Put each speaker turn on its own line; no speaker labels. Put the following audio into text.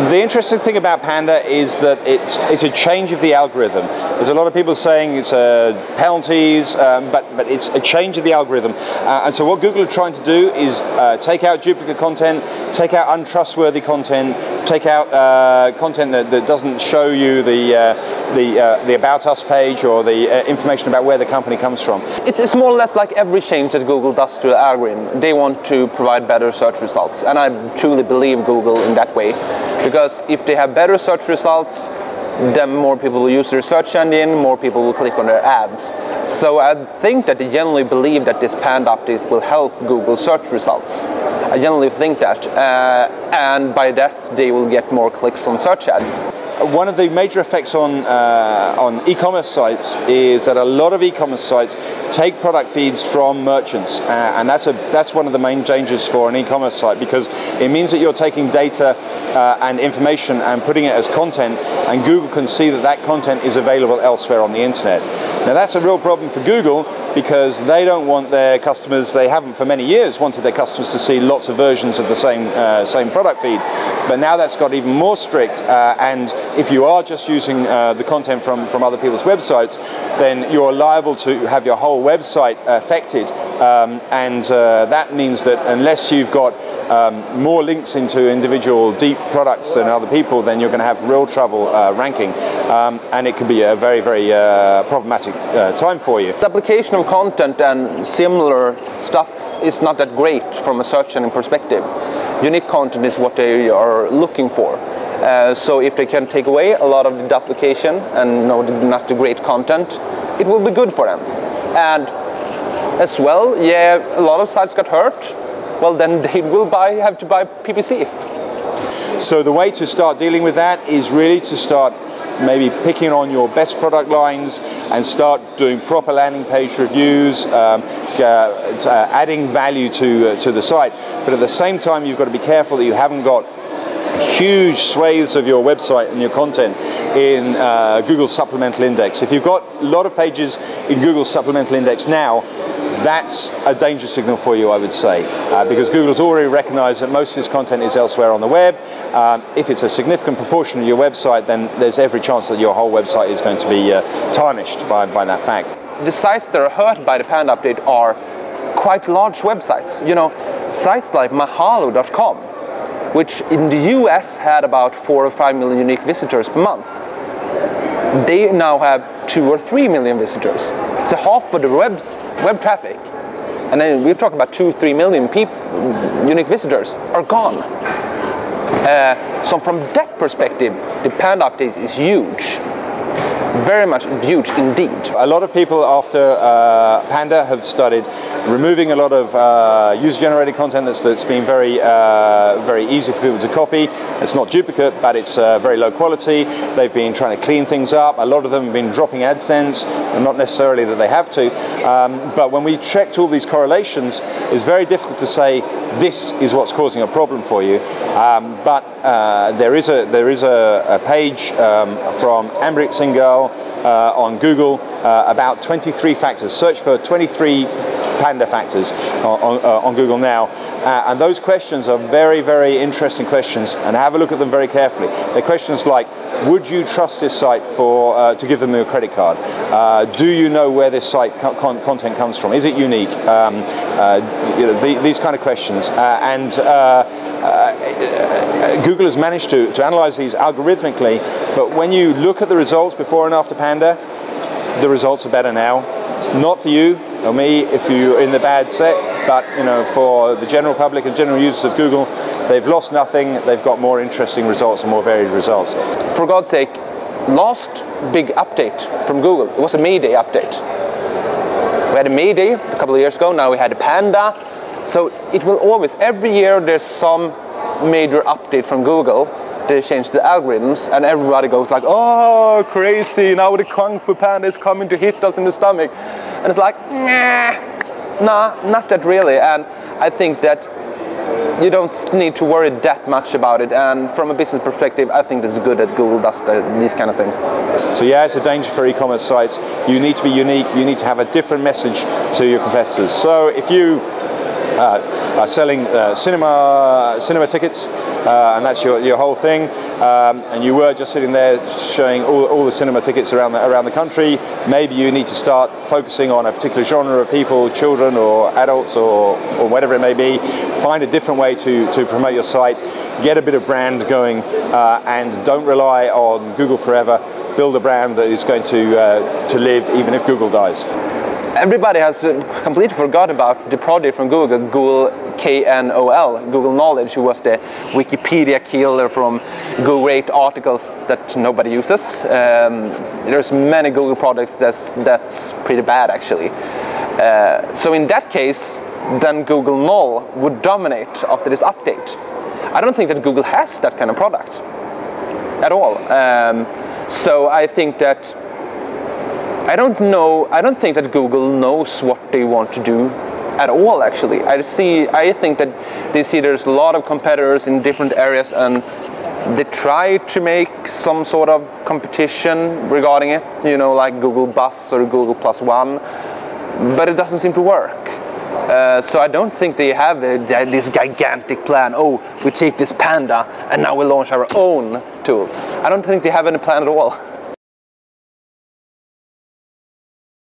The interesting thing about Panda is that it's a change of the algorithm. There's a lot of people saying it's penalties, but it's a change of the algorithm. And so what Google are trying to do is take out duplicate content, take out untrustworthy content, take out content that doesn't show you the About Us page or the information about where the company comes from.
It's more or less like every change that Google does to the algorithm. They want to provide better search results, and I truly believe Google in that way. Because if they have better search results, then more people will use their search engine, more people will click on their ads. So I think that they generally believe that this Panda update will help Google search results. I generally think that, and by that they will get more clicks on search ads.
One of the major effects on e-commerce sites is that a lot of e-commerce sites take product feeds from merchants, and that's one of the main dangers for an e-commerce site, because it means that you're taking data and information and putting it as content, and Google can see that that content is available elsewhere on the internet. Now that's a real problem for Google, because they don't want their customers, they haven't for many years wanted their customers to see lots of versions of the same product feed. But now that's got even more strict, and if you are just using the content from other people's websites, then you're liable to have your whole website affected, and that means that unless you've got more links into individual deep products than other people, then you're going to have real trouble ranking, and it can be a very, very problematic time for you.
The application of content and similar stuff is not that great from a search engine perspective. Unique content is what they are looking for. So if they can take away a lot of the duplication and not the great content, it will be good for them. And as well, yeah, a lot of sites got hurt. Well, then they will have to buy PPC.
So the way to start dealing with that is really to start maybe picking on your best product lines and start doing proper landing page reviews, adding value to the site. But at the same time, you've got to be careful that you haven't got huge swathes of your website and your content in Google's supplemental index. If you've got a lot of pages in Google's supplemental index now, that's a danger signal for you, I would say, because Google has already recognized that most of this content is elsewhere on the web. If it's a significant proportion of your website, then there's every chance that your whole website is going to be tarnished by that fact.
The sites that are hurt by the Panda update are quite large websites. You know, sites like mahalo.com, which in the US had about 4 or 5 million unique visitors per month. They now have 2 or 3 million visitors. So half of the web traffic, and then we're talking about 2-3 million unique visitors, are gone. So from that perspective, the Panda update is huge. Very much huge indeed.
A lot of people after Panda have started removing a lot of user-generated content that's been very easy for people to copy. It's not duplicate, but it's very low quality. They've been trying to clean things up. A lot of them have been dropping AdSense, and not necessarily that they have to. But when we checked all these correlations, it's very difficult to say this is what's causing a problem for you. But there is a page from Amrit Singhal on Google about 23 factors. Search for 23 Panda factors on Google now, and those questions are very, very interesting questions, and have a look at them very carefully. They're questions like, would you trust this site to give them a credit card? Do you know where this site content comes from? Is it unique? These kind of questions, and Google has managed to analyze these algorithmically, but when you look at the results before and after Panda, the results are better now. Not for you or me if you're in the bad set, but for the general public and general users of Google, they've lost nothing. They've got more interesting results and more varied results.
For God's sake, last big update from Google, it was a May Day update. We had a May Day a couple of years ago. Now we had a Panda. So it will always, every year there's some major update from Google. They change the algorithms, and everybody goes like, oh, crazy, now the Kung Fu Panda is coming to hit us in the stomach. And it's like, nah, not that really. And I think that you don't need to worry that much about it. And from a business perspective, I think it's good that Google does these kind of things.
So yeah, it's a danger for e-commerce sites. You need to be unique. You need to have a different message to your competitors. So if you selling cinema tickets, and that's your whole thing. And you were just sitting there showing all the cinema tickets around the country. Maybe you need to start focusing on a particular genre of people, children or adults or whatever it may be. Find a different way to promote your site. Get a bit of brand going, and don't rely on Google forever. Build a brand that is going to live even if Google dies.
Everybody has completely forgot about the project from Google KNOL, Google Knowledge, who was the Wikipedia killer from Google rate articles that nobody uses. There's many Google products that's pretty bad actually. So in that case, then Google Null would dominate after this update. I don't think that Google has that kind of product at all. So I think that I don't think that Google knows what they want to do at all, actually. I think that they see there's a lot of competitors in different areas, and they try to make some sort of competition regarding it, you know, like Google Bus or Google +1, but it doesn't seem to work. So I don't think they have this gigantic plan. Oh, we take this Panda and now we launch our own tool. I don't think they have any plan at all.